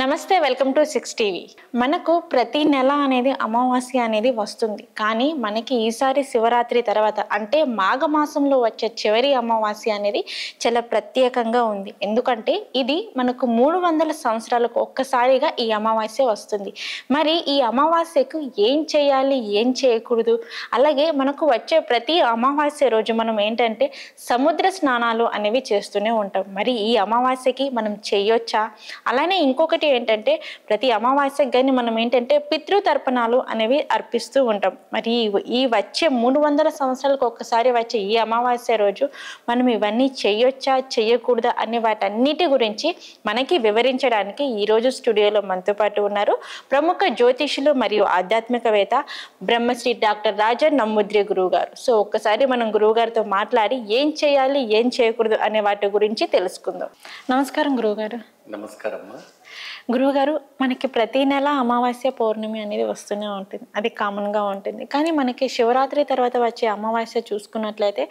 నమస్తే, welcome to 6 TV. మనకు ప్రతి నెల అనేది అమావాస్య అనేది వస్తుంది. కానీ మనకి ఈసారి శివరాత్రి తర్వాత అంటే మాఘమాసంలో వచ్చే చివరి అమావాస్య అనేది చాలా ప్రత్యేకంగా ఉంది. ఎందుకంటే ఇది మనకు 300 సంవత్సరాలకు ఒక్కసారిగా ఈ అమావాస్య వస్తుంది. మరి ఈ అమావాస్యకు ఏం చేయాలి, ఏం చేయకూడదు, అలాగే మనకు వచ్చే ప్రతి అమావాస్య రోజు మనం ఏంటంటే సముద్ర స్నానాలు అనేవి చేస్తూనే ఉంటాం. మరి ఈ అమావాస్యకి మనం చేయొచ్చా? అలానే ఇంకొకటి ఏంటంటే ప్రతి అమావాస్యకి కానీ మనం ఏంటంటే పితృతర్పణాలు అనేవి అర్పిస్తూ ఉంటాం. మరి ఈ వచ్చే 300 సంవత్సరాలకు ఒక్కసారి వచ్చే ఈ అమావాస్య రోజు మనం ఇవన్నీ చేయొచ్చా, చేయకూడదా అనే వాటన్నిటి గురించి మనకి వివరించడానికి ఈరోజు స్టూడియోలో మనతో పాటు ఉన్నారు ప్రముఖ జ్యోతిషులు మరియు ఆధ్యాత్మికవేత్త బ్రహ్మశ్రీ డాక్టర్ రాజా నమ్మూద్రి గురువు గారు. సో ఒక్కసారి మనం గురువు గారితో మాట్లాడి ఏం చేయాలి, ఏం చేయకూడదు అనే వాటి గురించి తెలుసుకుందాం. నమస్కారం గురువుగారు. నమస్కారం. గురువుగారు, మనకి ప్రతి నెల అమావాస్య పౌర్ణమి అనేది వస్తూనే ఉంటుంది, అది కామన్గా ఉంటుంది. కానీ మనకి శివరాత్రి తర్వాత వచ్చే అమావాస్య చూసుకున్నట్లయితే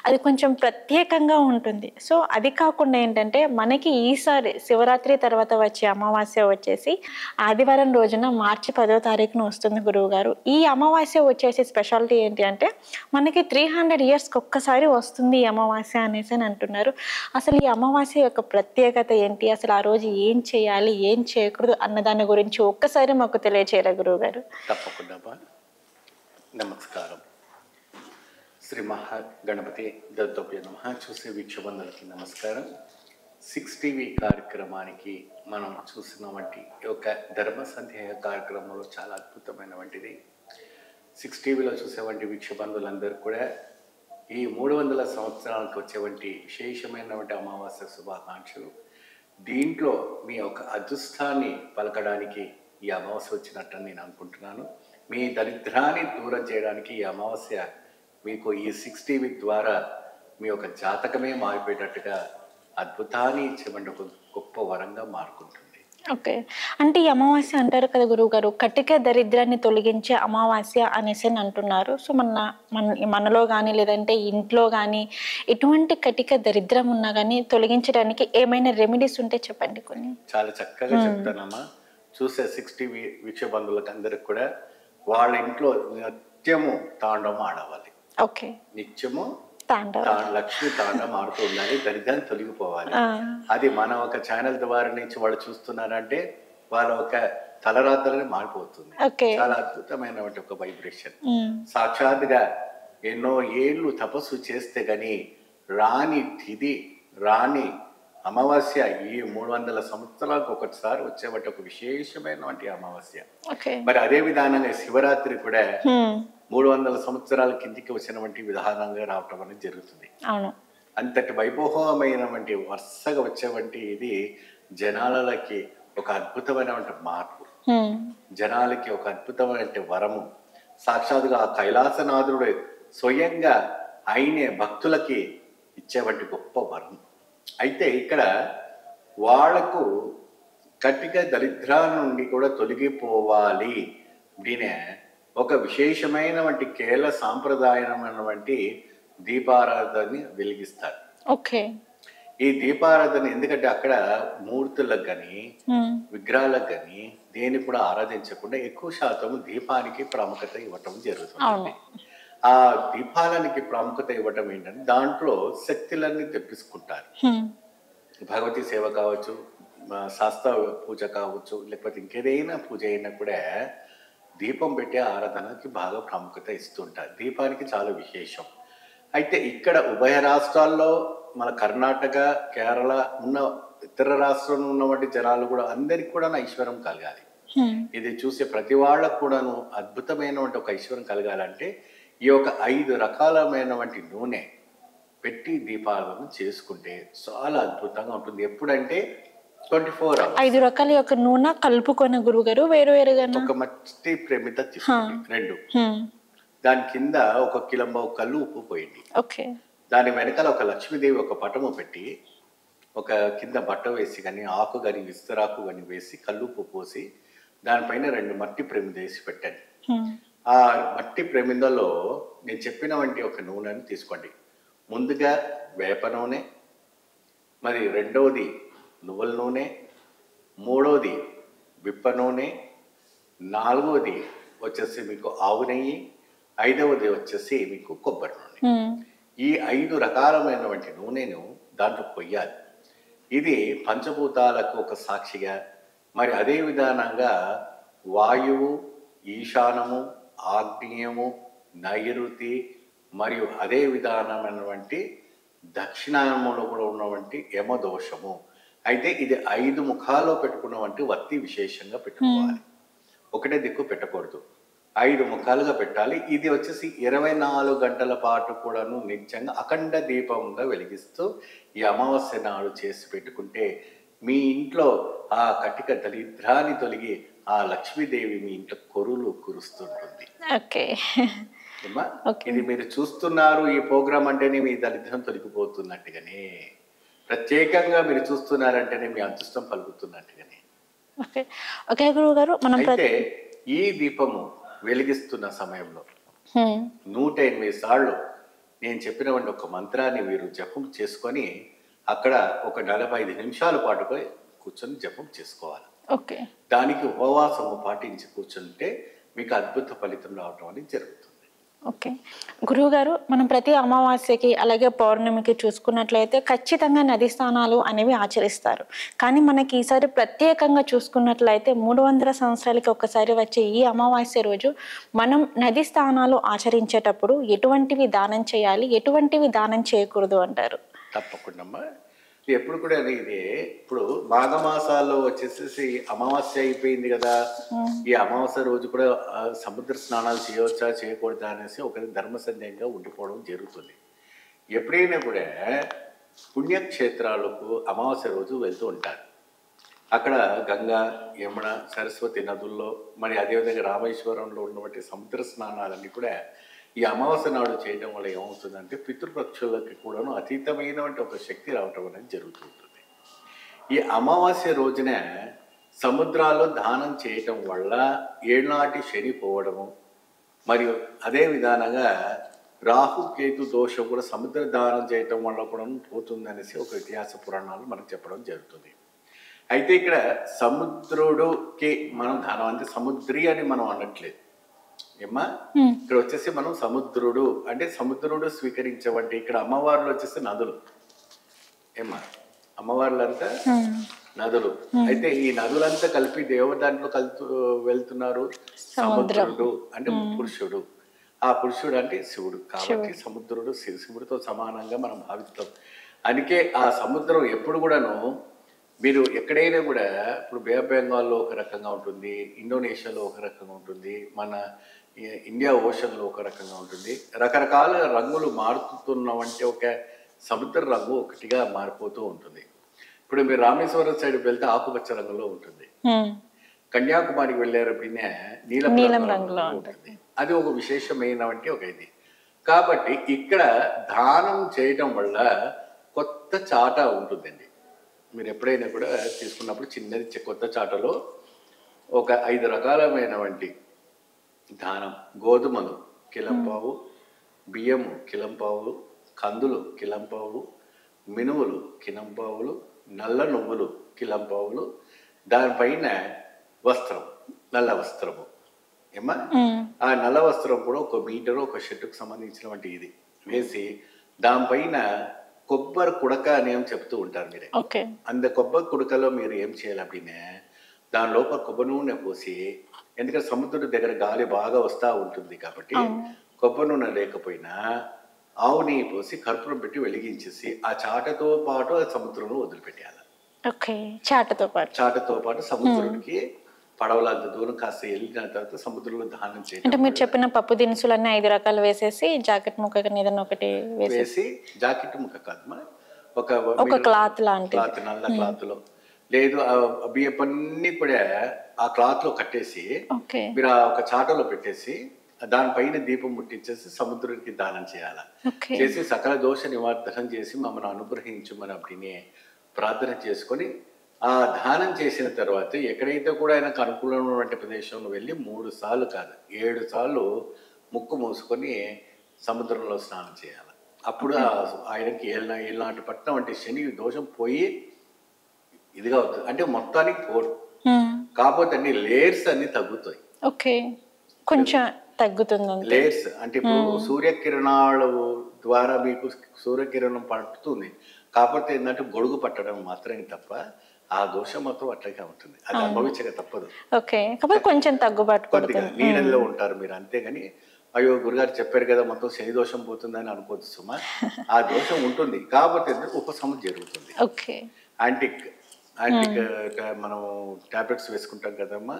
అది కొంచెం ప్రత్యేకంగా ఉంటుంది. సో అది కాకుండా ఏంటంటే మనకి ఈసారి శివరాత్రి తర్వాత వచ్చే అమావాస్య వచ్చేసి ఆదివారం రోజున మార్చి 10వ తారీఖున వస్తుంది గురువుగారు. ఈ అమావాస్య వచ్చేసి స్పెషాలిటీ ఏంటి అంటే మనకి 300 ఇయర్స్కి ఒక్కసారి వస్తుంది ఈ అమావాస్య అనేసి అని అంటున్నారు. అసలు ఈ అమావాస్య యొక్క ప్రత్యేకత ఏంటి, అసలు ఆ రోజు ఏం చేయాలి, ఏం చేయకూడదు అన్న దాని గురించి ఒక్కసారి మాకు తెలియచేయాలి గురువు గారు. తప్పకుండా. నమస్కారం. శ్రీ మహాగణపతి దత్తోప్య నమః. చూసే వీక్షబంధులకి నమస్కారం. 6 టీవీ కార్యక్రమానికి మనం చూసినటువంటి ఒక ధర్మ సంధ్య కార్యక్రమంలో చాలా అద్భుతమైన వంటిది. 6 టీవీలో చూసేవంటి వీక్షబంధులందరూ కూడా ఈ 300 సంవత్సరాలకు వచ్చేవంటి విశేషమైనటువంటి అమావాస్య శుభాకాంక్షలు. దీంట్లో మీ యొక్క అదృష్టాన్ని పలకడానికి ఈ అమావాస్య వచ్చినట్టు నేను అనుకుంటున్నాను. మీ దరిద్రాన్ని దూరం చేయడానికి ఈ అమావాస్య మీకు ఈ 6 టీవీ ద్వారా మీ యొక్క జాతకమే మారిపోయేటట్టుగా అద్భుతాన్ని ఇచ్చేవంటి ఒక గొప్ప వరంగా మారుకుంటుంది. ఓకే, అంటే ఈ అమావాస్య అంటారు కదా గురువు గారు, కటిక దరిద్రాన్ని తొలగించే అమావాస్య అనేసి అంటున్నారు. సో మనలో కానీ లేదంటే ఇంట్లో కానీ ఎటువంటి కటిక దరిద్రం ఉన్నా కానీ తొలగించడానికి ఏమైనా రెమెడీస్ ఉంటే చెప్పండి కొన్ని. చాలా చక్కగా చెప్తానమ్మా. చూసే 6 టీవీ వీక్షబంధువులకు అందరికి కూడా వాళ్ళ ఇంట్లో నిత్యము తాండవం ఆడవాలి. ఓకే, నిత్యము లక్ష్మి తాండవం ఆడుతూ ఉండాలి. దరిద్రాన్ని తొలగిపోవాలి. అది మన ఒక ఛానల్ ద్వారా నుంచి వాళ్ళు చూస్తున్నారంటే వాళ్ళ ఒక తలరాతలని మారిపోతుంది. చాలా అద్భుతమైన ఒక వైబ్రేషన్. సాక్షాత్గా ఎన్నో ఏళ్ళు తపస్సు చేస్తే గాని రాని తిథి, రాని అమావాస్య ఈ 300 సంవత్సరాలకు ఒకసారి వచ్చేవాటి ఒక విశేషమైనటువంటి అమావాస్య. మరి అదే విధానంగా శివరాత్రి కూడా 300 సంవత్సరాల కిందికి వచ్చినటువంటి విధానంగా రావటం అనేది జరుగుతుంది. అంతటి వైభవమైనటువంటి వరుసగా వచ్చేవంటి ఇది జనాలకి ఒక అద్భుతమైనటువంటి మార్పు, జనాలకి ఒక అద్భుతమైన వరము. సాక్షాత్గా ఆ కైలాసనాథుడు స్వయంగా ఆయనే భక్తులకి ఇచ్చేవంటి గొప్ప వరం. అయితే ఇక్కడ వాళ్లకు కటిక దరిద్రాల నుండి కూడా తొలగిపోవాలి. దీనే ఒక విశేషమైనటువంటి కేరళ సాంప్రదాయమైనటువంటి దీపారాధనని వెలిగిస్తారు. ఈ దీపారాధన ఎందుకంటే అక్కడ మూర్తులకు కానీ విగ్రహాలకు కానీ దేని కూడా ఆరాధించకుండా ఎక్కువ శాతం దీపానికి ప్రాముఖ్యత ఇవ్వటం జరుగుతుంది. ఆ దీపాలనికి ప్రాముఖ్యత ఇవ్వటం ఏంటంటే దాంట్లో శక్తులన్నీ తెప్పించుకుంటారు. భగవతి సేవ కావచ్చు, శాస్త్ర పూజ కావచ్చు, లేకపోతే ఇంకేదైనా పూజ అయినా కూడా దీపం పెట్టే ఆరాధనకి బాగా ప్రాముఖ్యత ఇస్తుంటారు. దీపానికి చాలా విశేషం. అయితే ఇక్కడ ఉభయ రాష్ట్రాల్లో మన కర్ణాటక, కేరళ ఉన్న ఇతర రాష్ట్రంలో ఉన్నటువంటి జనాలు కూడా అందరికి కూడా ఐశ్వర్యం కలగాలి. ఇది చూసే ప్రతి వాళ్ళకు కూడాను అద్భుతమైనటువంటి ఒక ఐశ్వర్యం కలగాలంటే ఈ యొక్క 5 రకాలమైనటువంటి నూనె పెట్టి దీపాలను చేసుకుంటే చాలా అద్భుతంగా ఉంటుంది. ఎప్పుడంటే 24 hours 5 రకాల యొక్క నూనె కలుపుకొని గురువుగారు వేరువేరుగా ఒక మట్టి ప్రమిద తీసుకోండి, 2. దాని కింద 1 కిలోంబావు కల్లు ఉప్పు పోయండి. దాని వెనకాల ఒక లక్ష్మీదేవి ఒక పటము పెట్టి ఒక కింద బట్ట వేసి కానీ ఆకు కానీ విస్తరాకు కానీ వేసి కల్లుప్పు పోసి దానిపైన 2 మట్టి ప్రమిద వేసి పెట్టండి. ఆ మట్టి ప్రమిదలో నేను చెప్పిన వంటి ఒక నూనెను తీసుకోండి. ముందుగా వేప నూనె, మరి రెండవది నువ్వుల నూనె, మూడవది విప్ప నూనె, 4వది వచ్చేసి మీకు ఆవు నెయ్యి, 5వది వచ్చేసి మీకు కొబ్బరి నూనె. ఈ 5 రకాలమైనటువంటి నూనెను దాంట్లో పొయ్యాలి. ఇది పంచభూతాలకు ఒక సాక్షిగా, మరి అదే విధానంగా వాయువు, ఈశానము, ఆగ్నేయము, నైరుతి, మరియు అదే విధానమైనటువంటి దక్షిణాయనంలో కూడా ఉన్నటువంటి యమదోషము. అయితే ఇది 5 ముఖాల్లో పెట్టుకున్నటువంటి వత్తి విశేషంగా పెట్టుకోవాలి. ఒకటే దిక్కు పెట్టకూడదు, 5 ముఖాలుగా పెట్టాలి. ఇది వచ్చేసి 24 గంటల పాటు కూడాను నిత్యంగా అఖండ దీపంగా వెలిగిస్తూ ఈ అమావాస్య నాడు చేసి పెట్టుకుంటే మీ ఇంట్లో ఆ కటిక దరిద్రాన్ని తొలగి ఆ లక్ష్మీదేవి మీ ఇంట్లో కొరులు కురుస్తుంటుంది. ఇది మీరు చూస్తున్నారు ఈ ప్రోగ్రామ్ అంటేనే మీ దరిద్రం తొలగిపోతున్నట్టుగానే, ప్రత్యేకంగా మీరు చూస్తున్నారంటేనే మీ అదృష్టం పలుకుతున్నట్టుగానే. అయితే ఈ దీపము వెలిగిస్తున్న సమయంలో 108 సార్లు నేను చెప్పినటువంటి ఒక మంత్రాన్ని మీరు జపం చేసుకొని అక్కడ ఒక 45 నిమిషాల పాటు కూర్చొని జపం చేసుకోవాలి. దానికి ఉపవాసము పాటించి కూర్చుంటే మీకు అద్భుత ఫలితం రావడం అనేది జరుగుతుంది. గురువు గారు, మనం ప్రతి అమావాస్యకి అలాగే పౌర్ణమికి చూసుకున్నట్లయితే ఖచ్చితంగా నది స్నానాలు అనేవి ఆచరిస్తారు. కానీ మనకి ఈసారి ప్రత్యేకంగా చూసుకున్నట్లయితే 300 సంవత్సరాలకి ఒకసారి వచ్చే ఈ అమావాస్య రోజు మనం నది స్నానాలు ఆచరించేటప్పుడు ఎటువంటివి దానం చేయాలి, ఎటువంటివి దానం చేయకూడదు అంటారు? తప్పకుండా ఎప్పుడు కూడా ఇదే, ఇప్పుడు మాఘమాసాల్లో వచ్చేసేసి అమావాస్య అయిపోయింది కదా, ఈ అమావాస్య రోజు కూడా సముద్ర స్నానాలు చేయవచ్చా చేయకూడదా అనేసి ఒక ధర్మసందేహంగా ఉండిపోవడం జరుగుతుంది. ఎప్పుడైనా కూడా పుణ్యక్షేత్రాలకు అమావాస్య రోజు వెళ్తూ ఉంటారు. అక్కడ గంగా, యమున, సరస్వతి నదుల్లో, మరి అదేవిధంగా రామేశ్వరంలో ఉన్నటువంటి సముద్ర స్నానాలన్నీ కూడా ఈ అమావాస్య నాడు చేయడం వల్ల ఏమవుతుందంటే పితృపక్షులకి కూడాను అతీతమైనటువంటి ఒక శక్తి రావటం అనేది జరుగుతుంటుంది. ఈ అమావాస్య రోజున సముద్రాల్లో దానం చేయటం వల్ల ఏనాటి శని పోవడము, మరియు అదే విధానంగా రాహుకేతు దోషం కూడా సముద్ర దానం చేయటం వల్ల కూడా పోతుందనేసి ఒక ఇతిహాస పురాణాలు మనకు చెప్పడం జరుగుతుంది. అయితే ఇక్కడ సముద్రుడుకి మనం దానం అంటే సముద్రి అని మనం అనట్లేదు ఏమ్మా. ఇక్కడ వచ్చేసి మనం సముద్రుడు అంటే సముద్రుడు స్వీకరించవంటి, ఇక్కడ అమ్మవార్లు వచ్చేసి నదులు ఏమ్మా, అమ్మవార్లంతా నదులు. అయితే ఈ నదులంతా కలిపి దేవదాంట్లో వెళ్తున్నారు. సముద్రుడు అంటే పురుషుడు, ఆ పురుషుడు అంటే శివుడు కాబట్టి సముద్రుడు శివుడితో సమానంగా మనం భావిస్తాం. అందుకే ఆ సముద్రం ఎప్పుడు కూడాను మీరు ఎక్కడైనా కూడా, ఇప్పుడు బే ఆఫ్ బెంగాల్లో ఒక రకంగా ఉంటుంది, ఇండోనేషియాలో ఒక రకంగా ఉంటుంది, మన ఇండియా ఓషన్లో ఒక రకంగా ఉంటుంది. రకరకాల రంగులు మారుతున్నవంటే ఒక సముద్ర రంగు ఒకటిగా మారిపోతూ ఉంటుంది. ఇప్పుడు మీరు రామేశ్వరం సైడ్ వెళ్తే ఆకుపచ్చ రంగులో ఉంటుంది, కన్యాకుమారికి వెళ్ళేటప్పుడే నీలం రంగులో ఉంటుంది. అది ఒక విశేషమైనటువంటి ఒక ఇది. కాబట్టి ఇక్కడ దానం చేయటం వల్ల కొత్త చాట ఉంటుందండి. మీరు ఎప్పుడైనా కూడా తీసుకున్నప్పుడు చిన్నది కొత్త చాటలో ఒక 5 రకాలమైనటువంటి దానం, గోధుమలు కిలంపావు, బియ్యము కిలంపావులు, కందులు కిలంపావులు, మినువులు కిలంపావులు, నల్ల నువ్వులు కిలంపావులు, దానిపైన వస్త్రం, నల్ల వస్త్రము ఏమా, ఆ నల్ల వస్త్రం కూడా 1 మీటరు 1 షర్టుకు సంబంధించినటువంటి ఇది వేసి దానిపైన కొబ్బరి కుడక అని ఏం చెప్తూ ఉంటారు మీరే. అంత కొబ్బరి కుడకలో మీరు ఏం చేయాలి அப்படின்னா దాని లోపల కొబ్బరి నూనె పోసి, ఎందుకంటే సముద్రుడి దగ్గర గాలి బాగా వస్తూ ఉంటుంది కాబట్టి కొబ్బరి నూనె లేకపోయినా ఆవు నెయ్యి పోసి కర్పూరం పెట్టి వెలిగించేసి ఆ చాటతో పాటు ఆ సముద్రంలో వదిలిపెట్టాలి. చాటతో పాటు సముద్రుడికి పడవలంత దూరం కాస్త వెళ్ళిన తర్వాత సముద్రంలో దానం చేయాలి. అంటే మీరు చెప్పిన పప్పు దినుసులన్నీ 5 రకాలు వేసేసి జాకెట్ ముక్క ఏదైనా ఒకటి వేసి, జాకెట్ ముక్క కాదు, ఒక క్లాత్ లాంటి క్లాత్, నల్ల క్లాత్ లో లేదు బియ్యపన్నీ కూడా ఆ క్లాత్ లో కట్టేసి మీరు ఆ ఒక చాటలో పెట్టేసి దానిపైన దీపం ముట్టించేసి సముద్రుడికి దానం చేయాలి. చేసి సకల దోష నివారణం చేసి మమ్మల్ని అనుగ్రహించమని అప్పుడు ప్రార్థన చేసుకొని ఆ దానం చేసిన తర్వాత ఎక్కడైతే కూడా ఆయనకు అనుకూలమైనటువంటి ప్రదేశంలో వెళ్ళి 3 సార్లు కాదు 7 సార్లు ముక్కు మూసుకొని సముద్రంలో స్నానం చేయాలి. అప్పుడు ఆయనకి ఏళ్ళనాటి పట్టిన వంటి శని దోషం పోయి ఇదిగా అవుతుంది. అంటే మొత్తానికి పోడు, కాకపోతే అన్ని లేయర్స్ అన్ని తగ్గుతాయి. ఓకే, కొంచెం తగ్గుతుంది లేయర్స్ అంటే ఇప్పుడు సూర్యకిరణాలు ద్వారా మీకు సూర్యకిరణం పడుతుంది, కాకపోతే ఏంటంటే గొడుగు పట్టడం మాత్రమే తప్ప ఆ దోషం మొత్తం అట్లాగే ఉంటుంది. అది అనుభవించక తప్పదు. ఓకే, కాకపోతే కొంచెం తగ్గుబాటు కొద్దిగా నీడల్లో ఉంటారు మీరు, అంతేగాని అయ్యో గురుగారు చెప్పారు కదా మొత్తం శని దోషం పోతుందని అనుకోవచ్చు సుమా. ఆ దోషం ఉంటుంది, కాకపోతే ఉపశమనం జరుగుతుంది. ఓకే, యాంటిక్ మనం టాబ్లెట్స్ వేసుకుంటాం కదమ్మా,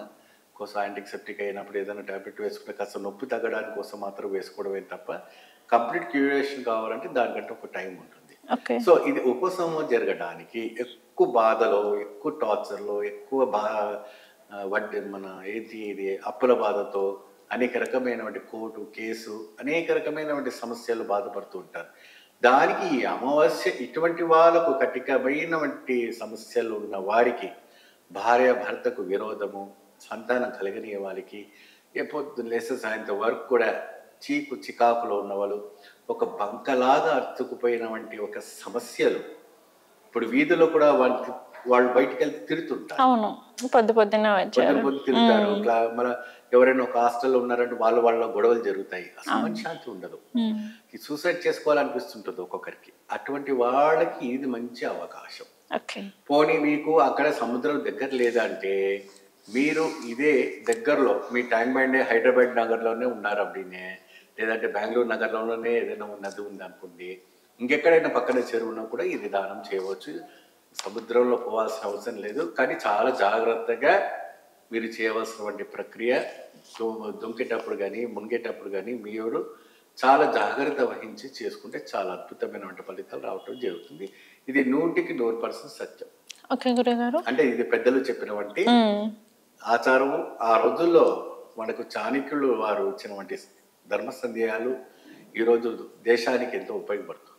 కోసం యాంటీసెప్టిక్ అయినప్పుడు ఏదైనా టాబ్లెట్ వేసుకుంటే కాస్త నొప్పి తగ్గడానికి కోసం మాత్రం వేసుకోవడమే తప్ప కంప్లీట్ క్యూరేషన్ కావాలంటే దానికంటే ఒక టైం ఉంటుంది. సో ఇది ఉపశమనం జరగడానికి ఎక్కువ బాధలో, ఎక్కువ టార్చర్లో, ఎక్కువ వడ్డీ మన ఇది అప్పుల బాధతో అనేక రకమైనటువంటి కోర్టు కేసు అనేక రకమైనటువంటి సమస్యలు బాధపడుతూ ఉంటారు. దానికి ఈ అమావాస్య ఇటువంటి వాళ్ళకు కటికమైనటువంటి సమస్యలు ఉన్న వారికి, భార్య భర్తకు విరోధము, సంతానం కలిగని వాళ్ళకి, పొద్దున్న లేసే సాయంత్రం వరకు కూడా చీకు చికాకులో ఉన్నవాళ్ళు, ఒక బంకలాగా అర్చుకుపోయినటువంటి ఒక సమస్యలు. ఇప్పుడు వీధిలో కూడా వాళ్ళు బయటికి వెళ్తే తిరుగుతుంటారు. అవును, పొద్దున్న తిరుగుతారు. మన ఎవరైనా ఒక హాస్టల్లో ఉన్నారంటే వాళ్ళ గొడవలు జరుగుతాయి, మనశ్శాంతి ఉండదు, సూసైడ్ చేసుకోవాలనిపిస్తుంటుంది ఒక్కొక్కరికి. అటువంటి వాళ్ళకి ఇది మంచి అవకాశం. పోనీ మీకు అక్కడ సముద్రం దగ్గర లేదంటే మీరు ఇదే దగ్గరలో మీ ట్యాంక్ బండ్ హైదరాబాద్ నగర్లోనే ఉన్నారు அப்படிనే, లేదంటే బెంగళూరు నగరంలోనే ఏదైనా నది ఉంది అనుకోండి, ఇంకెక్కడైనా పక్కన చెరువు ఉన్నా కూడా ఇది దానం చేయవచ్చు. సముద్రంలో పోవాల్సిన అవసరం లేదు, కానీ చాలా జాగ్రత్తగా మీరు చేయవలసినటువంటి ప్రక్రియ దుంకేటప్పుడు కానీ మునిగేటప్పుడు కానీ మీరు చాలా జాగ్రత్త వహించి చేసుకుంటే చాలా అద్భుతమైనటువంటి ఫలితాలు రావటం జరుగుతుంది. ఇది 100% సత్యం. ఓకే గురుగారు, అంటే ఇది పెద్దలు చెప్పినటువంటి ఆచారము. ఆ రోజుల్లో మనకు చాణక్యులు వారు ఇచ్చినటువంటి ధర్మ సందేహాలు ఈరోజు దేశానికి ఎంతో ఉపయోగపడుతుంది.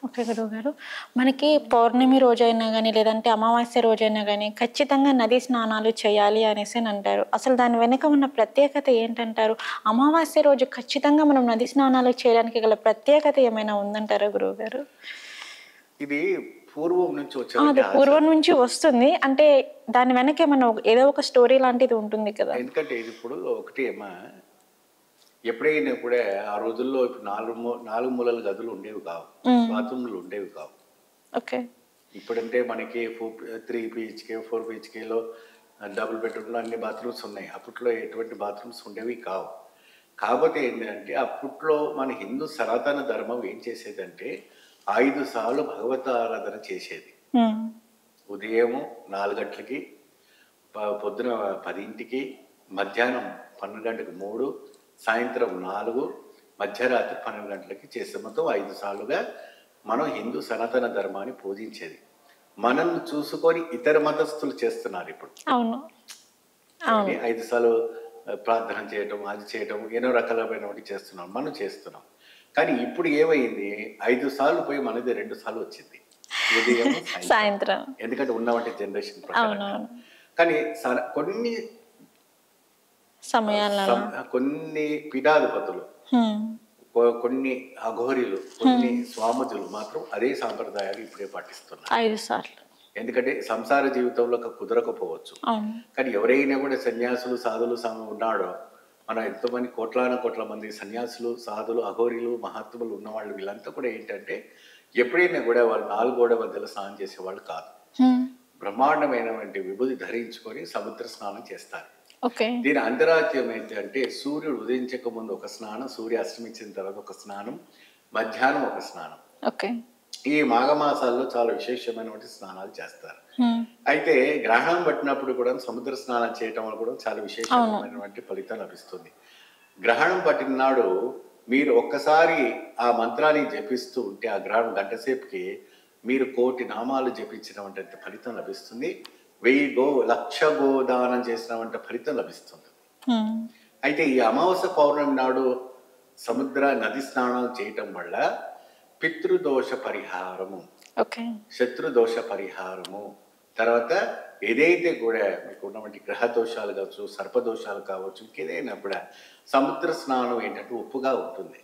ఓకే గురువుగారు, మనకి పౌర్ణమి రోజైనా కానీ లేదంటే అమావాస్య రోజైనా కానీ ఖచ్చితంగా నదీ స్నానాలు చేయాలి అనేసి అంటారు. అసలు దాని వెనుక ఉన్న ప్రత్యేకత ఏంటంటారు? అమావాస్య రోజు ఖచ్చితంగా మనం నదీ స్నానాలు చేయడానికి గల ప్రత్యేకత ఏమైనా ఉందంటారా గురువుగారు? ఇది పూర్వం నుంచి వచ్చేది, పూర్వం నుంచి వస్తుంది అంటే దాని వెనక ఏమన్నా ఏదో ఒక స్టోరీ లాంటిది ఉంటుంది కదా. ఎందుకంటే ఇది ఇప్పుడు ఒకటి ఏమా, ఎప్పుడైనా కూడా ఆ రోజుల్లో ఇప్పుడు 4 మూలల గదులు ఉండేవి కావు, బాత్రూమ్లు ఉండేవి కావు. ఓకే, ఇప్పుడంటే మనకి 3 BHK 4 BHKలో డబుల్ బెడ్రూమ్లో అన్ని బాత్రూమ్స్ ఉన్నాయి. అప్పట్లో ఎటువంటి బాత్రూమ్స్ ఉండేవి కావు. కాకపోతే ఏంటంటే అప్పట్లో మన హిందూ సనాతన ధర్మం ఏం చేసేదంటే 5 సార్లు భగవత్ ఆరాధన చేసేది. ఉదయం 4 గంటలకి, పొద్దున 10ంటికి, మధ్యాహ్నం 12 గంటలకు 3, సాయంత్రం 4, మధ్యరాత్రి 12 గంటలకి చేసే మొత్తం 5 సార్లుగా మనం హిందూ సనాతన ధర్మాన్ని పూజించేది. మనల్ని చూసుకొని ఇతర మతస్థులు చేస్తున్నారు ఇప్పుడు. 5 సార్లు ప్రార్థన చేయటం, అది చేయటం, ఎన్నో రకాలైనటువంటి చేస్తున్నాం, మనం చేస్తున్నాం. కానీ ఇప్పుడు ఏమైంది, 5 సార్లు పోయి మనది 2 సార్లు వచ్చింది, ఉదయం సాయంత్రం. ఎందుకంటే ఉన్నవంటి జనరేషన్ ప్రకారం. కానీ కొన్ని సమయాల్లో కొన్ని పీఠాధిపతులు, కొన్ని అఘోరీలు, కొన్ని స్వాముజులు మాత్రం అదే సాంప్రదాయాలు ఇప్పుడే పాటిస్తున్నారు 5 సార్లు. ఎందుకంటే సంసార జీవితంలో కుదరకపోవచ్చు, కానీ ఎవరైనా కూడా సన్యాసులు సాధులు ఉన్నాడో, మన ఎంతోమంది కోట్ల మంది సన్యాసులు సాధులు అఘోరీలు మహాత్ములు ఉన్నవాళ్ళు వీళ్ళంతా కూడా ఏంటంటే ఎప్పుడైనా కూడా వాళ్ళు 4 గోడ మధ్యలో స్నానం చేసేవాళ్ళు కాదు. బ్రహ్మాండమైనటువంటి విభూతి ధరించుకొని సముద్ర స్నానం చేస్తారు. దీని అంతరాత్యం ఏంటంటే సూర్యుడు ఉదయించక ముందు ఒక స్నానం, సూర్య అస్తమించిన తర్వాత ఒక స్నానం, మధ్యాహ్నం ఒక స్నానం. ఈ మాఘమాసాల్లో చాలా విశేషమైనటువంటి స్నానాలు చేస్తారు. అయితే గ్రహణం పట్టినప్పుడు కూడా సముద్ర స్నానం చేయటం వల్ల కూడా చాలా విశేషమైనటువంటి ఫలితం లభిస్తుంది. గ్రహణం పట్టిన నాడు మీరు ఒక్కసారి ఆ మంత్రాన్ని జపిస్తూ ఉంటే ఆ గ్రహణం గంట సేపుకి మీరు 1,000,000 నామాలు జపించినటువంటి ఫలితం లభిస్తుంది. 1,000,000 గోదానం చేసినటువంటి ఫలితం లభిస్తుంది. అయితే ఈ అమావాస్య పౌర్ణమి నాడు సముద్ర నది స్నానాలు చేయటం వల్ల పితృదోష పరిహారము, శత్రుదోష పరిహారము, తర్వాత ఏదైతే కూడా మీకు ఉన్నటువంటి గ్రహ దోషాలు కావచ్చు, సర్పదోషాలు కావచ్చు, ఇంకేదైనా కూడా సముద్ర స్నానం ఏంటంటే ఉప్పుగా ఉంటుంది.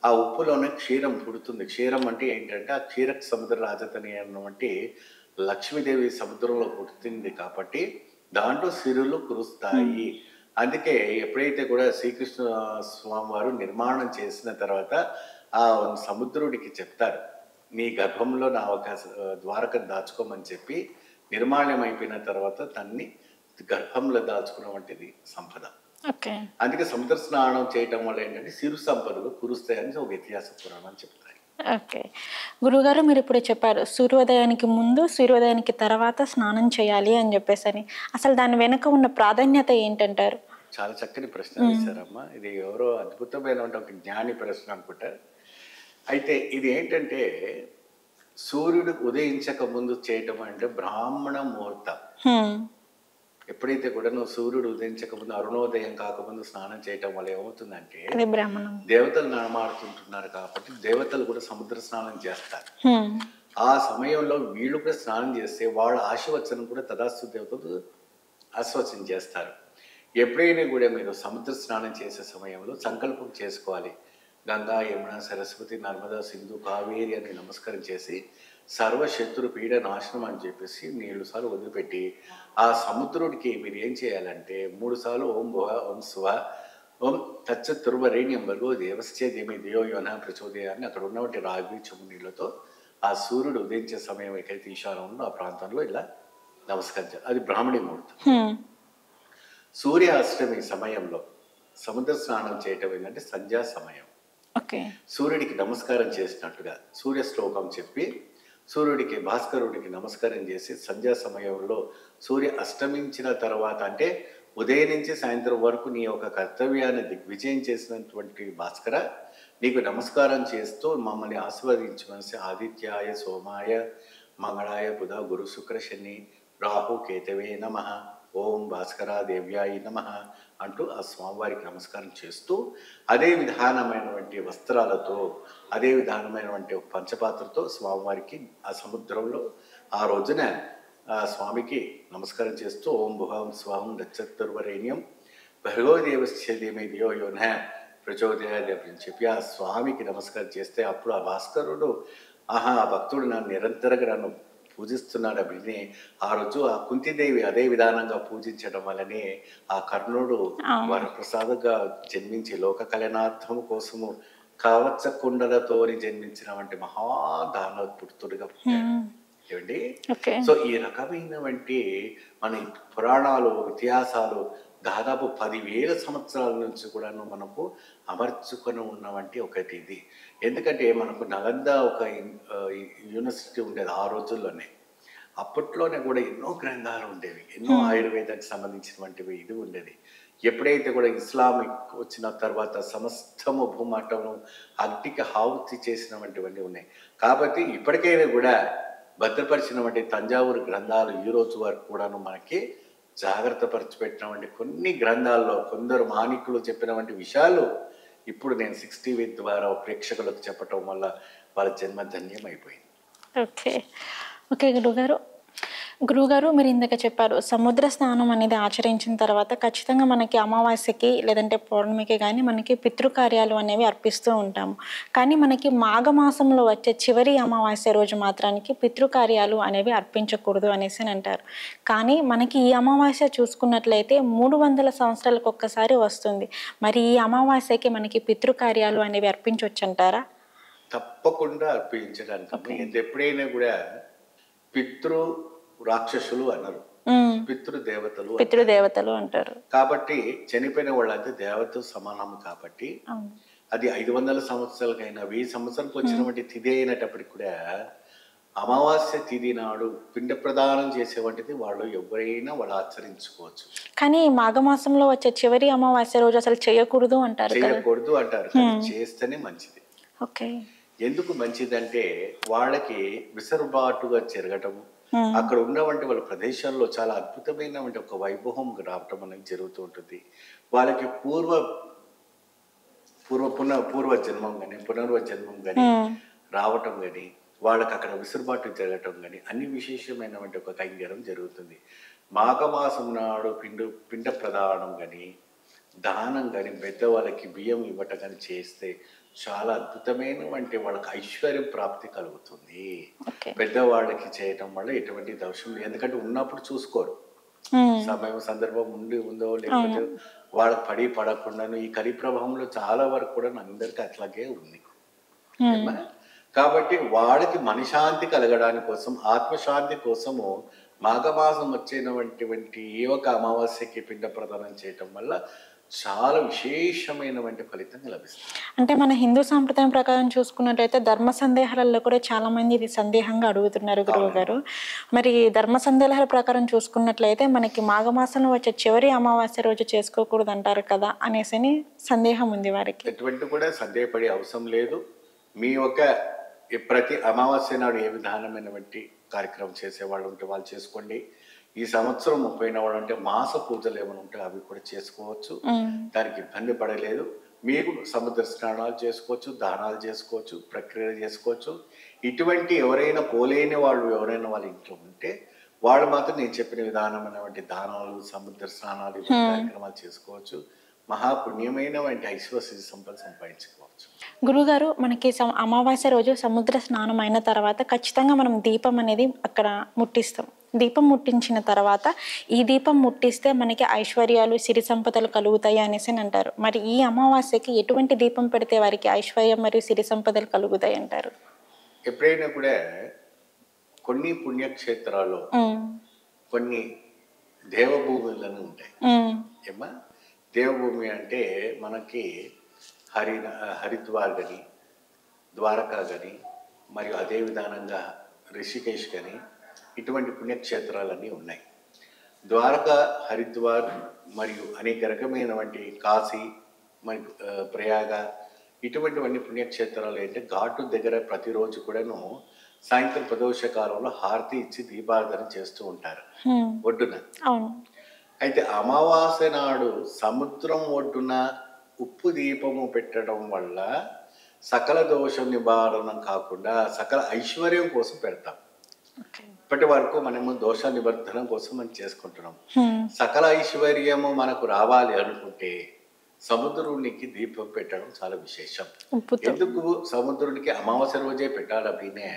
ఆ ఉప్పులోనే క్షీరం పుడుతుంది. క్షీరం అంటే ఏంటంటే ఆ క్షీరక సముద్ర రాజతని అన్నటువంటి లక్ష్మీదేవి సముద్రంలో పుడుతుంది. కాబట్టి దాంట్లో సిరులు కురుస్తాయి. అందుకే ఎప్పుడైతే కూడా శ్రీకృష్ణ స్వామి వారు నిర్మాణం చేసిన తర్వాత ఆ సముద్రుడికి చెప్తారు, నీ గర్భంలో నా ఒక ద్వారకను దాచుకోమని చెప్పి నిర్మాణం అయిపోయిన తర్వాత తన్ని గర్భంలో దాచుకున్న వంటిది సంపద. అందుకే సముద్ర స్నానం చేయటం వల్ల ఏంటంటే సిరు సంపదలు కురుస్తాయని ఒక ఇతిహాస పురాణం చెప్తాయి. ఓకే గురుగారు, మీరు ఇప్పుడు చెప్పారు సూర్యోదయానికి ముందు సూర్యోదయానికి తర్వాత స్నానం చేయాలి అని చెప్పేసి. అసలు దాని వెనుక ఉన్న ప్రాధాన్యత ఏంటంటారు? చాలా చక్కని ప్రశ్న వేశారమ్మా. ఇది ఎవరో అద్భుతమైన ఒక జ్ఞాని ప్రశ్న అనుకుంటా. అయితే ఇది ఏంటంటే సూర్యుడు ఉదయించక ముందు చేయటం అంటే బ్రాహ్మణ ముహూర్తం. ఎప్పుడైతే కూడా నువ్వు సూర్యుడు ఉదయించక ముందు అరుణోదయం కాకముందు స్నానం చేయటం వల్ల ఏమవుతుందంటే దేవతలు నామాడుతుంటున్నారు కాబట్టి దేవతలు కూడా సముద్ర స్నానం చేస్తారు. ఆ సమయంలో వీళ్ళు కూడా స్నానం చేస్తే వాళ్ళ ఆశీర్వచనం కూడా తదాస్తు దేవతలు ఆశీర్వచనం చేస్తారు. ఎప్పుడైనా కూడా మీరు సముద్ర స్నానం చేసే సమయంలో సంకల్పం చేసుకోవాలి. గంగా, యమున, సరస్వతి, నర్మదా, సింధు, కావేరి అని నమస్కారం చేసి సర్వశత్రు పీడ నాశనం అని చెప్పేసి 7 సార్లు వదిలిపెట్టి ఆ సముద్రుడికి మీరు ఏం చేయాలంటే 3 సార్లు ఓం భువ ఓం శువ ఓం తచ్చతుర్వరేణ్యం భర్గో దేవశ్చే దేమి దేవో యోన ప్రచోదయాన్ని అక్కడ ఉన్నటువంటి రాగి చెము నీళ్ళతో ఆ సూర్యుడు ఉదయించే సమయం ఎక్కడైతే ఈశాన్యం ఉందో ఆ ప్రాంతంలో ఇలా నమస్కరించాలి. అది బ్రాహ్మణి ముహూర్తం. సూర్య అష్టమి సమయంలో సముద్ర స్నానం చేయటం ఏంటంటే సంధ్యా సమయం. సూర్యుడికి నమస్కారం చేసినట్టుగా సూర్య శ్లోకం చెప్పి సూర్యుడికి భాస్కరుడికి నమస్కారం చేసి సంధ్యా సమయంలో సూర్య అస్తమించిన తర్వాత అంటే ఉదయం నుంచి సాయంత్రం వరకు నీ యొక్క కర్తవ్యాన్ని దిగ్విజయం చేసినటువంటి భాస్కర నీకు నమస్కారం చేస్తూ మమ్మల్ని ఆశీర్వదించమని ఆదిత్యాయ సోమాయ మంగళాయ బుధ గురు శుక్ర శని రాహు కేతవే నమః ఓం భాస్కర దేవ్యాయి నమః అంటూ ఆ స్వామివారికి నమస్కారం చేస్తూ అదే విధానమైనటువంటి వస్త్రాలతో అదే విధానమైనటువంటి పంచపాత్రతో స్వామివారికి ఆ సముద్రంలో ఆ రోజున ఆ స్వామికి నమస్కారం చేస్తూ ఓం భువం స్వాహం నచ్చతుర్వరేణ్యం భర్గోదేవస్య ధీమహి ధియో యో నః ప్రచోదయాత్ అని చెప్పి ఆ స్వామికి నమస్కారం చేస్తే అప్పుడు ఆ భాస్కరుడు ఆహా ఆ భక్తుడు నన్ను నిరంతరంగా నన్ను పూజిస్తున్నాడు అని ఆ రోజు ఆ కుంతిదేవి అదే విధానంగా పూజించడం వల్లనే ఆ కర్ణుడు వరప్రసాదంగా జన్మించి లోక కళ్యాణార్థం కోసము కావచ్చ కుండలతోని జన్మించిన వంటి మహాదానపుత్రుడిగా ఏమండి. సో ఈ రకమైనటువంటి మన పురాణాలు ఇతిహాసాలు దాదాపు 10,000 సంవత్సరాల నుంచి కూడాను మనకు అమర్చుకొని ఉన్నవంటి ఒకటి ఇది. ఎందుకంటే మనకు నలంద ఒక యూనివర్సిటీ ఉండేది ఆ రోజుల్లోనే. అప్పట్లోనే కూడా ఎన్నో గ్రంథాలు ఉండేవి, ఎన్నో ఆయుర్వేదానికి సంబంధించినటువంటివి ఇది ఉండేది. ఎప్పుడైతే కూడా ఇస్లామిక్ వచ్చిన తర్వాత సమస్తము భూమాటము అగ్నికి హావుతి చేసినటువంటివన్నీ ఉన్నాయి. కాబట్టి ఇప్పటికైనా కూడా భద్రపరిచినటువంటి తంజావూరు గ్రంథాలు ఈ రోజు వరకు కూడాను మనకి జాగ్రత్త పరిచిపెట్టినటువంటి కొన్ని గ్రంథాల్లో కొందరు మానికులు చెప్పినటువంటి విషయాలు ఇప్పుడు నేను 60 ద్వారా ప్రేక్షకులకు చెప్పటం వల్ల వాళ్ళ జన్మ ధన్యం అయిపోయింది. ఓకే ఓకే గురుగారు మీరు ఇందాక చెప్పారు సముద్ర స్నానం అనేది ఆచరించిన తర్వాత ఖచ్చితంగా మనకి అమావాస్యకి లేదంటే పౌర్ణమికి కానీ మనకి పితృకార్యాలు అనేవి అర్పిస్తూ ఉంటాము. కానీ మనకి మాఘమాసంలో వచ్చే చివరి అమావాస్య రోజు మాత్రానికి పితృకార్యాలు అనేవి అర్పించకూడదు అనేసి అంటారు. కానీ మనకి ఈ అమావాస్య చూసుకున్నట్లయితే 300 సంవత్సరాలకు ఒక్కసారి వస్తుంది. మరి ఈ అమావాస్యకి మనకి పితృకార్యాలు అనేవి అర్పించవచ్చు అంటారా? తప్పకుండా అర్పించడానికి ఎప్పుడైనా కూడా పితృ రాక్షసులు అన్నారు, పితృదేవతలు అంటారు. కాబట్టి చనిపోయిన వాళ్ళంటే దేవత సమానము. కాబట్టి అది 500 సంవత్సరాలకైనా 1000 సంవత్సరాలకు వచ్చినటువంటి తిథి అయినప్పటికీ కూడా అమావాస్య తిథి నాడు పిండ ప్రదానం చేసేవంటిది వాళ్ళు ఎవరైనా వాళ్ళు ఆచరించుకోవచ్చు. కానీ మాఘమాసంలో వచ్చే చివరి అమావాస్య రోజు అసలు చేయకూడదు అంటారు. చేయకూడదు అంటారు, చేస్తేనే మంచిది. ఓకే, ఎందుకు మంచిదంటే వాళ్ళకి విసరుబాటుగా జరగటము, అక్కడ ఉన్నటువంటి వాళ్ళ ప్రదేశాల్లో చాలా అద్భుతమైనటువంటి ఒక వైభవం రావటం అనేది జరుగుతూ ఉంటుంది. వాళ్ళకి పూర్వ జన్మం కానీ పునర్వజన్మం కానీ రావటం కానీ వాళ్ళకి అక్కడ విసురుబాటు జరగటం కానీ అన్ని విశేషమైనటువంటి ఒక కైంకర్యం జరుగుతుంది. మాఘమాసం నాడు పిండ ప్రదానం కానీ దానం కానీ పెద్దవాళ్ళకి బియ్యం ఇవ్వటం కానీ చేస్తే చాలా అద్భుతమైనటువంటి వాళ్ళకి ఐశ్వర్యం ప్రాప్తి కలుగుతుంది. పెద్దవాళ్ళకి చేయటం వల్ల ఎటువంటి దోషం లేదు, ఎందుకంటే ఉన్నప్పుడు చూసుకోరు, సమయం సందర్భం ఉందో లేకపోతే వాళ్ళకి పడకుండాను ఈ కలి ప్రభావంలో చాలా వరకు కూడా అందరికీ అట్లాగే ఉంది. కాబట్టి వాళ్ళకి మనశ్శాంతి కలగడానికి కోసం, ఆత్మశాంతి కోసము మాఘమాసం వచ్చేటువంటి ఏ ఒక అమావాస్యకి పిండ ప్రదానం చేయటం వల్ల చాలా విశేషమైనటువంటి ఫలితం లభిస్తుంది. అంటే మన హిందూ సాంప్రదాయం ప్రకారం చూసుకున్నట్లయితే ధర్మ సందేహాలలో కూడా చాలా మంది ఇది సందేహంగా అడుగుతున్నారు గురువు గారు. మరి ధర్మ సందేహాల ప్రకారం చూసుకున్నట్లయితే మనకి మాఘమాసంలో వచ్చే చివరి అమావాస్య రోజు చేసుకోకూడదు అంటారు కదా అనేసి సందేహం ఉంది వారికి. ఎటువంటి కూడా సందేహపడే అవసరం లేదు. మీ యొక్క ప్రతి అమావాస్య నాడు ఏ విధానమైనటువంటి కార్యక్రమం చేసేవాళ్ళు ఉంటే వాళ్ళు చేసుకోండి. ఈ సంవత్సరం 30 వాళ్ళు అంటే మాస పూజలు ఏమైనా ఉంటే అవి కూడా చేసుకోవచ్చు. దానికి ఇబ్బంది పడలేదు. మీకు సముద్ర స్నానాలు చేసుకోవచ్చు, దానాలు చేసుకోవచ్చు, ప్రక్రియ చేసుకోవచ్చు. ఇటువంటి ఎవరైనా పోలేని వాళ్ళు ఎవరైనా వాళ్ళ ఇంట్లో ఉంటే వాళ్ళు మాత్రం నేను చెప్పిన విధానమైనటువంటి దానాలు, సముద్ర స్నానాలు కార్యక్రమాలు చేసుకోవచ్చు. మహాపుణ్యమైనటువంటి ఐశ్వర్య సంపద సంపాదించుకోవచ్చు. గురుగారు, మనకి అమావాస్య రోజు సముద్ర స్నానం అయిన తర్వాత ఖచ్చితంగా మనం దీపం అనేది అక్కడ ముట్టిస్తాం. దీపం ముట్టించిన తర్వాత ఈ దీపం ముట్టిస్తే మనకి ఐశ్వర్యాలు, సిరి సంపదలు కలుగుతాయి అనేసి అంటారు. మరి ఈ అమావాస్యకి ఎటువంటి దీపం పెడితే వారికి ఐశ్వర్యం మరియు సిరి సంపదలు కలుగుతాయి అంటారు? ఎప్పుడైనా కూడా కొన్ని పుణ్యక్షేత్రాల్లో కొన్ని దేవభూములను ఉంటాయి. ఏమా దేవభూమి అంటే మనకి హరిద్వార్ కానీ, ద్వారకా కానీ, మరియు అదే విధానంగా రిషికేశ్ కానీ ఇటువంటి పుణ్యక్షేత్రాలన్నీ ఉన్నాయి. ద్వారకా, హరిద్వార్ మరియు అనేక రకమైనటువంటి కాశీ మరియు ప్రయాగ ఇటువంటివన్నీ పుణ్యక్షేత్రాలు ఏంటంటే ఘాటు దగ్గర ప్రతిరోజు కూడాను సాయంత్రం ప్రదోష కాలంలో హారతి ఇచ్చి దీపారాధన చేస్తూ ఉంటారు ఒడ్డున. అయితే అమావాస్య నాడు సముద్రం ఒడ్డున ఉప్పు దీపము పెట్టడం వల్ల సకల దోష నివారణ కాకుండా సకల ఐశ్వర్యం కోసం పెడతాం. ఇప్పటి వరకు మనము దోష నివర్ధనం కోసం మనం చేసుకుంటున్నాం. సకల ఐశ్వర్యము మనకు రావాలి అనుకుంటే సముద్రునికి దీపం పెట్టడం చాలా విశేషం. ఎందుకు సముద్రునికి అమావాస్య రోజే పెట్టాలంటే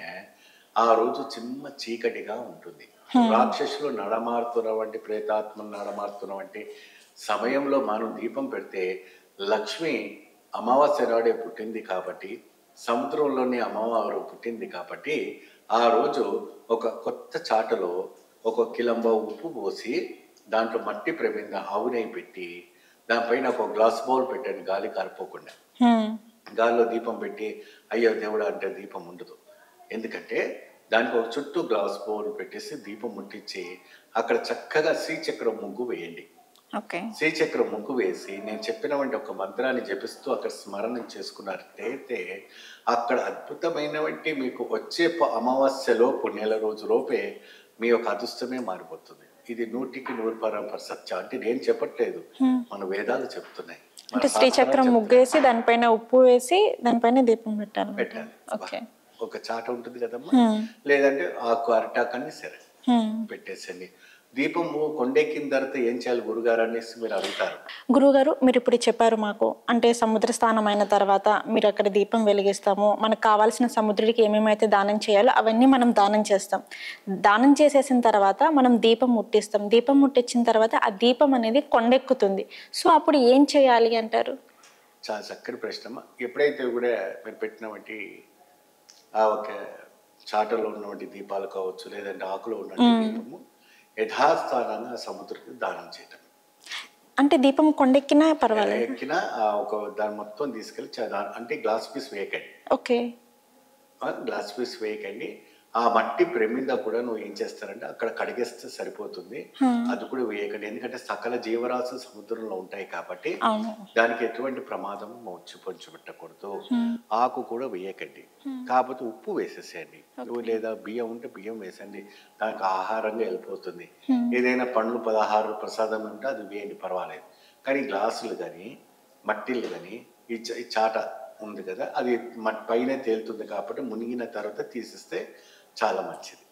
ఆ రోజు చిన్న చీకటిగా ఉంటుంది. రాక్షసులు నడమారుతున్నవంటి, ప్రేతాత్మలు నడమారుతున్నవంటి సమయంలో మనం దీపం పెడితే లక్ష్మి అమావాస్య నాడే పుట్టింది కాబట్టి, సముద్రంలోని అమ్మవారు పుట్టింది కాబట్టి ఆ రోజు ఒక కొత్త చాటలో ఒక కిలంబ ఉప్పు పోసి దాంట్లో మట్టి ప్రమిద ఆవు నెయ్యి పెట్టి దానిపైన ఒక గ్లాస్ బౌల్ పెట్టండి, గాలి కారిపోకుండా. గాలిలో దీపం పెట్టి అయ్యో దేవుడా అంటే దీపం ఉండదు. ఎందుకంటే దానికి ఒక చుట్టూ గ్లాస్ బౌల్ పెట్టేసి దీపం ముట్టించి అక్కడ చక్కగా శ్రీచక్రం ముగ్గు వేయండి. శ్రీచక్రం ముగ్గు వేసి నేను చెప్పినటువంటి ఒక మంత్రాన్ని జపిస్తూ అక్కడ స్మరణ చేసుకున్నట్లయితే అక్కడ అద్భుతమైనటువంటి మీకు వచ్చే అమావాస్యలోపు నెల రోజు లోపే మీ యొక్క అదృష్టమే మారిపోతుంది. ఇది 100% సత్యం. అంటే నేను చెప్పట్లేదు, మన వేదాలు చెప్తున్నాయి. అంటే శ్రీచక్రం ముగ్గేసి దానిపైన ఉప్పు వేసి దానిపైన దీపం పెట్టాలి. ఒక చాట ఉంటుంది కదమ్మా, లేదంటే ఆకు అరటాకని సరే పెట్టేసండి. దీపము కొండెక్కిన తర్వాత ఏం చేయాలి గురుగారు అనేసి మీరు అడుగుతారు. గురుగారు, మీరు ఇప్పుడు చెప్పారు మాకు, అంటే సముద్ర స్నానం అయిన తర్వాత మీరు అక్కడ దీపం వెలిగిస్తాము, మనకు కావాల్సిన సముద్రుడికి ఏమేమైతే దానం చేయాలో అవన్నీ మనం దానం చేస్తాం. దానం చేసేసిన తర్వాత మనం దీపం ముట్టిస్తాం. దీపం ముట్టించిన తర్వాత ఆ దీపం అనేది కొండెక్కుతుంది. సో అప్పుడు ఏం చేయాలి అంటారు? చాలా చక్కని ప్రశ్న. ఎప్పుడైతే కూడా మీరు పెట్టినటువంటి ఆ ఒక చాటలో ఉన్నటువంటి దీపాలు కావచ్చు, లేదంటే ఆకులో ఉన్నటువంటి దీపము యథాస్థానంగా సముద్రానికి దానం చేయటం. అంటే దీపం కొండెక్కినా పర్వాలేదు, ఎక్కినా ఒక దాన్ని మొత్తం తీసుకెళ్ళి అంటే గ్లాస్ పీస్ వేయకండి. గ్లాస్ పీస్ వేయకండి. ఆ మట్టి ప్రమిద కూడా నువ్వు ఏం చేస్తారంటే అక్కడ కడిగేస్తే సరిపోతుంది. అది కూడా వేయకండి. ఎందుకంటే సకల జీవరాశులు సముద్రంలో ఉంటాయి కాబట్టి దానికి ఎటువంటి ప్రమాదం పొంచిపెట్టకూడదు. ఆకు కూడా వేయకండి. కాకపోతే ఉప్పు వేసేసేయండి, లేదా బియ్యం ఉంటే బియ్యం వేసండి, దానికి ఆహారంగా వెళ్ళిపోతుంది. ఏదైనా పండ్లు 16 ప్రసాదం ఉంటే అది వేయండి, పర్వాలేదు. కానీ గ్లాసులు కానీ మట్టిలు కానీ ఈ చాట ఉంది కదా, అది పైన తేలుతుంది కాబట్టి మునిగిన తర్వాత తీసిస్తే చాలా మంచిది.